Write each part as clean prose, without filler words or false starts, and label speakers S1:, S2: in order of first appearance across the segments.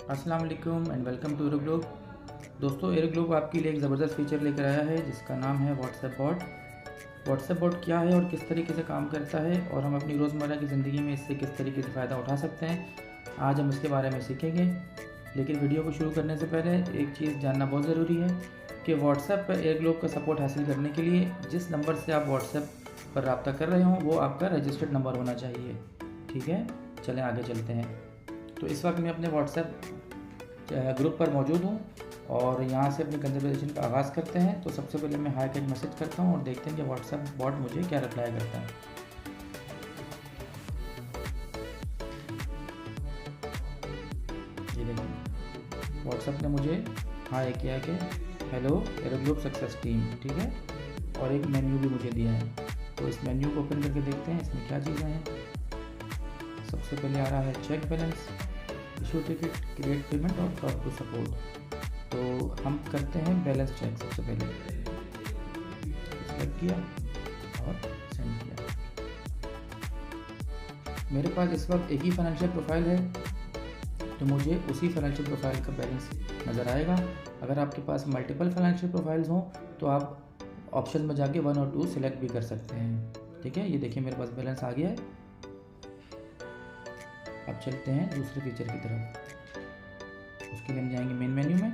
S1: अस्सलाम वालेकुम and welcome to एरोग्लोब। दोस्तों, एरोग्लोब आपके लिए एक ज़बरदस्त फीचर लेकर आया है जिसका नाम है व्हाट्सएप बॉट। व्हाट्सएप बॉट क्या है और किस तरीके से काम करता है और हम अपनी रोज़मर्रा की ज़िंदगी में इससे किस तरीके से फ़ायदा उठा सकते हैं, आज हम इसके बारे में सीखेंगे। लेकिन वीडियो को शुरू करने से पहले एक चीज़ जानना बहुत ज़रूरी है कि व्हाट्सएप पर एरोग्लोब का सपोर्ट हासिल करने के लिए जिस नंबर से आप व्हाट्सएप पर रब्ता कर रहे हों वो आपका रजिस्टर्ड नंबर होना चाहिए। ठीक है, चलें आगे चलते हैं। तो इस वक्त मैं अपने व्हाट्सएप ग्रुप पर मौजूद हूँ और यहाँ से अपनी कन्वर्सेशन का आगाज़ करते हैं। तो सबसे पहले मैं हाई का एक मैसेज करता हूँ और देखते हैं कि व्हाट्सएप बॉट मुझे क्या रिप्लाई करता है। ये देखिए, व्हाट्सएप ने मुझे हाई किया कि हेलो एरोग्लोब सक्सेस टीम, ठीक है, और एक मेन्यू भी मुझे दिया है। तो इस मेन्यू को ओपन करके देखते हैं इसमें क्या चीज़ें हैं। सबसे पहले आ रहा है check balance, issue ticket, create payment और टॉक टू सपोर्ट। तो हम करते हैं बैलेंस चेक। सबसे पहले सेलेक्ट किया और सेंड किया। मेरे पास इस वक्त एक ही फाइनेंशियल प्रोफाइल है तो मुझे उसी फाइनेंशियल प्रोफाइल का बैलेंस नज़र आएगा। अगर आपके पास मल्टीपल फाइनेंशियल प्रोफाइल्स हों तो आप ऑप्शन में जाके 1 और 2 सिलेक्ट भी कर सकते हैं। ठीक है, ये देखिए मेरे पास बैलेंस आ गया है। अब चलते हैं दूसरे फीचर की तरफ। उसके लिए हम जाएंगे मेन मेन्यू में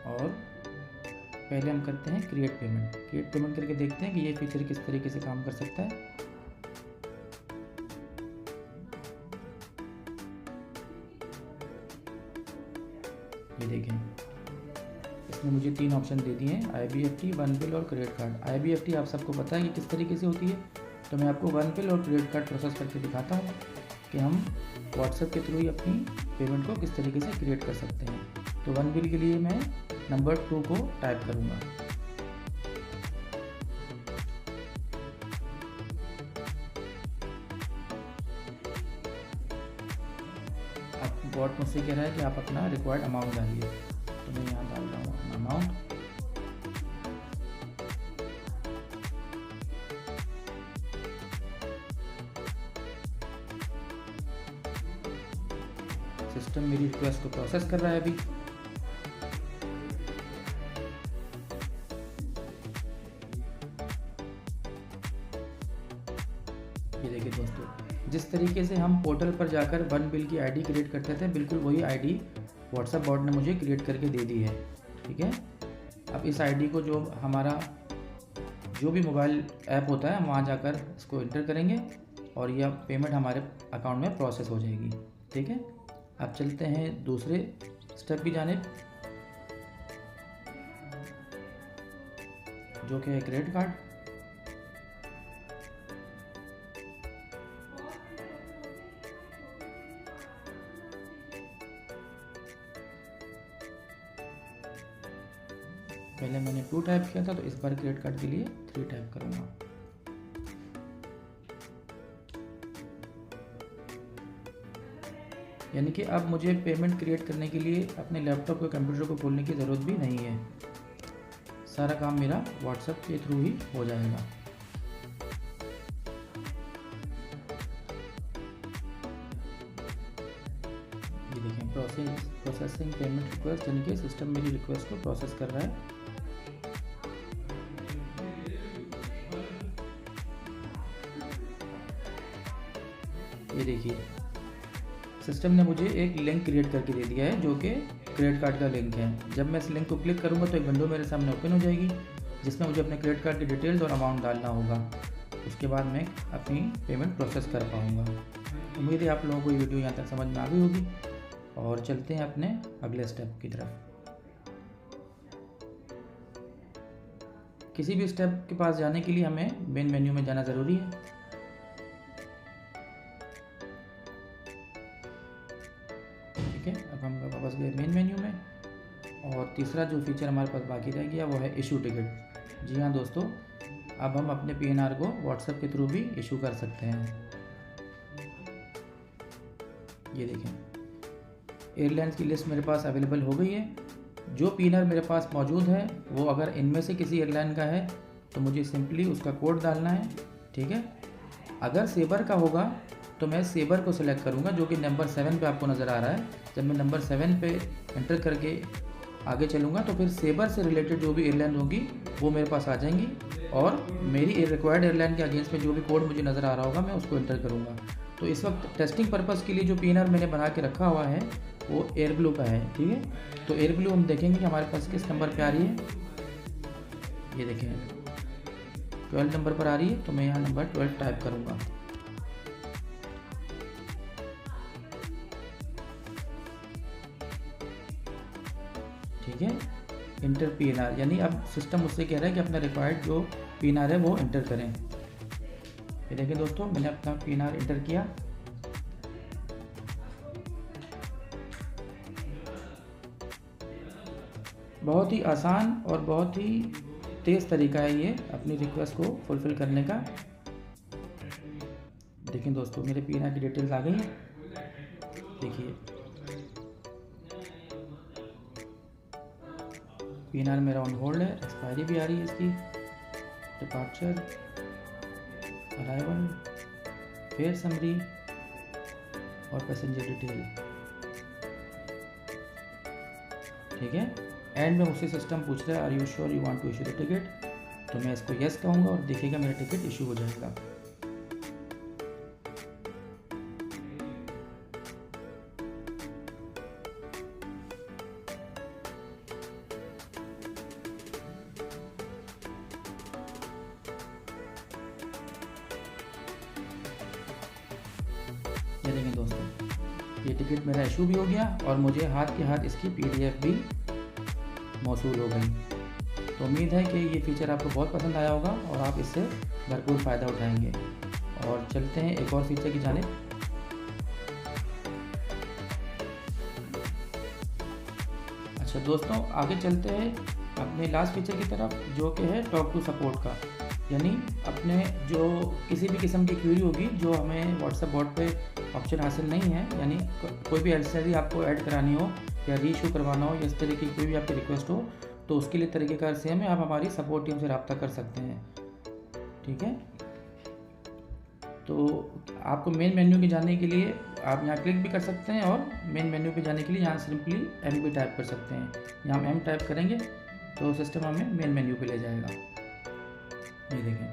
S1: और पहले हम करते हैं क्रिएट पेमेंट। क्रिएट पेमेंट करके देखते हैं कि ये फीचर किस तरीके से काम कर सकता है। ये देखें, इसने मुझे 3 ऑप्शन दे दिए हैं, IBFT, वन बिल और क्रेडिट कार्ड। IBFT आप सबको पता है कि किस तरीके से होती है, तो मैं आपको वन बिल और क्रेडिट कार्ड प्रोसेस करके दिखाता हूँ कि हम व्हाट्सएप के थ्रू ही अपनी पेमेंट को किस तरीके से क्रिएट कर सकते हैं। तो वन बिल के लिए मैं नंबर 2 को टाइप करूँगा। अब बॉट मुझसे कह रहा है कि आप अपना रिक्वायर्ड अमाउंट डालिए, तो मैं यहाँ डाल रहा हूँ अपना अमाउंट। सिस्टम मेरी रिक्वेस्ट को प्रोसेस कर रहा है अभी। ये देखिए दोस्तों, जिस तरीके से हम पोर्टल पर जाकर वन बिल की आईडी क्रिएट करते थे, बिल्कुल वही आईडी व्हाट्सएप बॉट ने मुझे क्रिएट करके दे दी है। ठीक है, अब इस आईडी को जो भी मोबाइल ऐप होता है हम वहाँ जाकर इसको इंटर करेंगे और यह पेमेंट हमारे अकाउंट में प्रोसेस हो जाएगी। ठीक है, अब चलते हैं दूसरे स्टेप की जानिब, जो कि है क्रेडिट कार्ड। पहले मैंने 2 टाइप किया था, तो इस बार क्रेडिट कार्ड के लिए 3 टाइप करूँगा। यानी कि अब मुझे पेमेंट क्रिएट करने के लिए अपने लैपटॉप या कंप्यूटर को खोलने की ज़रूरत भी नहीं है। सारा काम मेरा व्हाट्सएप के थ्रू ही हो जाएगा। ये देखें, प्रोसेसिंग पेमेंट रिक्वेस्ट, यानी कि सिस्टम मेरी रिक्वेस्ट को प्रोसेस कर रहा है। ये देखिए, सिस्टम ने मुझे एक लिंक क्रिएट करके दे दिया है जो कि क्रेडिट कार्ड का लिंक है। जब मैं इस लिंक को क्लिक करूंगा तो एक विंडो मेरे सामने ओपन हो जाएगी जिसमें मुझे अपने क्रेडिट कार्ड की डिटेल्स और अमाउंट डालना होगा। उसके बाद मैं अपनी पेमेंट प्रोसेस कर पाऊंगा। उम्मीद है आप लोगों को ये वीडियो यहाँ तक समझ में आ गई होगी और चलते हैं अपने अगले स्टेप की तरफ। किसी भी स्टेप के पास जाने के लिए हमें मेन मेन्यू में जाना ज़रूरी है। ठीक है, अब हम वापस गए मेन मेन्यू में और तीसरा जो फीचर हमारे पास बाकी रह गया वो है इशू टिकट। जी हाँ दोस्तों, अब हम अपने PNR को व्हाट्सएप के थ्रू भी इशू कर सकते हैं। ये देखें, एयरलाइंस की लिस्ट मेरे पास अवेलेबल हो गई है। जो PNR मेरे पास मौजूद है वो अगर इनमें से किसी एयरलाइन का है तो मुझे सिंपली उसका कोड डालना है। ठीक है, अगर सेबर का होगा तो मैं सेबर को सिलेक्ट करूँगा, जो कि नंबर 7 पे आपको नज़र आ रहा है। जब मैं नंबर 7 पे एंटर करके आगे चलूँगा तो फिर सेबर से रिलेटेड जो भी एयरलाइन होगी वो मेरे पास आ जाएंगी, और मेरी रिक्वायर्ड एयरलाइन के अगेंस्ट में जो भी कोड मुझे नज़र आ रहा होगा मैं उसको एंटर करूँगा। तो इस वक्त टेस्टिंग पर्पज़ के लिए जो PNR मैंने बना के रखा हुआ है वो एयरब्लू का है, ठीक है। तो एयरब्लू हम देखेंगे कि हमारे पास किस नंबर पे आ रही है। ये देखें 12 नंबर पर आ रही है, तो मैं यहाँ नंबर 12 टाइप करूँगा। ठीक है, इंटर PNR, यानी अब सिस्टम मुझसे कह रहा है कि अपना रिक्वायर्ड जो PNR है वो एंटर करें। ये देखिए दोस्तों, मैंने अपना PNR एंटर किया। बहुत ही आसान और बहुत ही तेज़ तरीका है ये अपनी रिक्वेस्ट को फुलफ़िल करने का। देखिए दोस्तों, मेरे PNR की डिटेल्स आ गई हैं। देखिए PNR मेरा ऑन होल्ड है, एक्सपायरी भी आ रही है इसकी, डिपार्चर, अराइवल, फेयर समरी और पैसेंजर डिटेल। ठीक है, एंड में मुझसे सिस्टम पूछ रहा है are you sure you want to issue the ticket, तो मैं इसको यस कहूँगा और देखिएगा मेरा टिकट इशू हो जाएगा। ये देखें दोस्तों, ये टिकट मेरा इशू भी हो गया और मुझे हाथ के हाथ इसकी PDF भी मौसूल हो गई। तो उम्मीद है कि ये फ़ीचर आपको बहुत पसंद आया होगा और आप इससे भरपूर फ़ायदा उठाएंगे। और चलते हैं एक और फीचर की जानिब। अच्छा दोस्तों, आगे चलते हैं अपने लास्ट फीचर की तरफ, जो कि है टॉक टू सपोर्ट का। यानी अपने जो किसी भी किस्म की क्वेरी होगी जो हमें व्हाट्सएप बॉट पे ऑप्शन हासिल नहीं है, यानी कोई भी एलसीडी आपको ऐड करानी हो या रीइशू करवाना हो या इस तरह की कोई भी आपकी रिक्वेस्ट हो, तो उसके लिए तरीक़ेकार से हमें आप हमारी सपोर्ट टीम से रब्ता कर सकते हैं। ठीक है, तो आपको मेन मेन्यू में जाने के लिए आप यहाँ क्लिक भी कर सकते हैं और मेन मेन्यू पे जाने के लिए यहाँ सिंपली M भी टाइप कर सकते हैं। यहाँ हम M टाइप करेंगे तो सिस्टम हमें मेन मेन्यू पे ले जाएगा। ये देखें,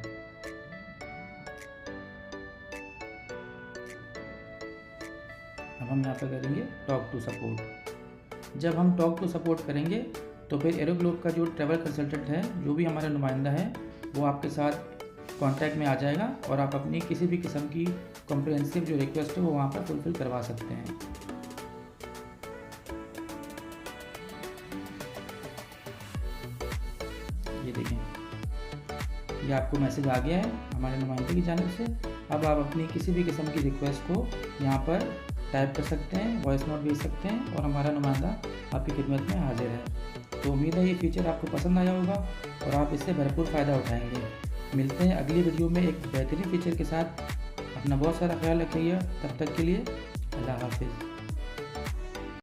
S1: अब हम यहाँ पे करेंगे टॉक टू सपोर्ट। जब हम टॉक टू सपोर्ट करेंगे तो फिर एरोग्लोब का जो ट्रैवल कंसल्टेंट है, जो भी हमारा नुमाइंदा है, वो आपके साथ कांटेक्ट में आ जाएगा और आप अपनी किसी भी किस्म की कॉम्प्रिहेंसिव जो रिक्वेस्ट है वो वहाँ पर फुलफिल करवा सकते हैं। ये देखें, ये आपको मैसेज आ गया है हमारे नुमाइंदे की जानिब से। अब आप अपनी किसी भी किस्म की रिक्वेस्ट को यहाँ पर टाइप कर सकते हैं, वॉइस नोट भेज सकते हैं और हमारा नुमाइंदा आपकी खिदमत में हाजिर है। तो उम्मीद है ये फीचर आपको पसंद आया होगा और आप इससे भरपूर फ़ायदा उठाएंगे। मिलते हैं अगली वीडियो में एक बेहतरीन फीचर के साथ। अपना बहुत सारा ख्याल रखिएगा, तब तक के लिए अल्लाह हाफिज़।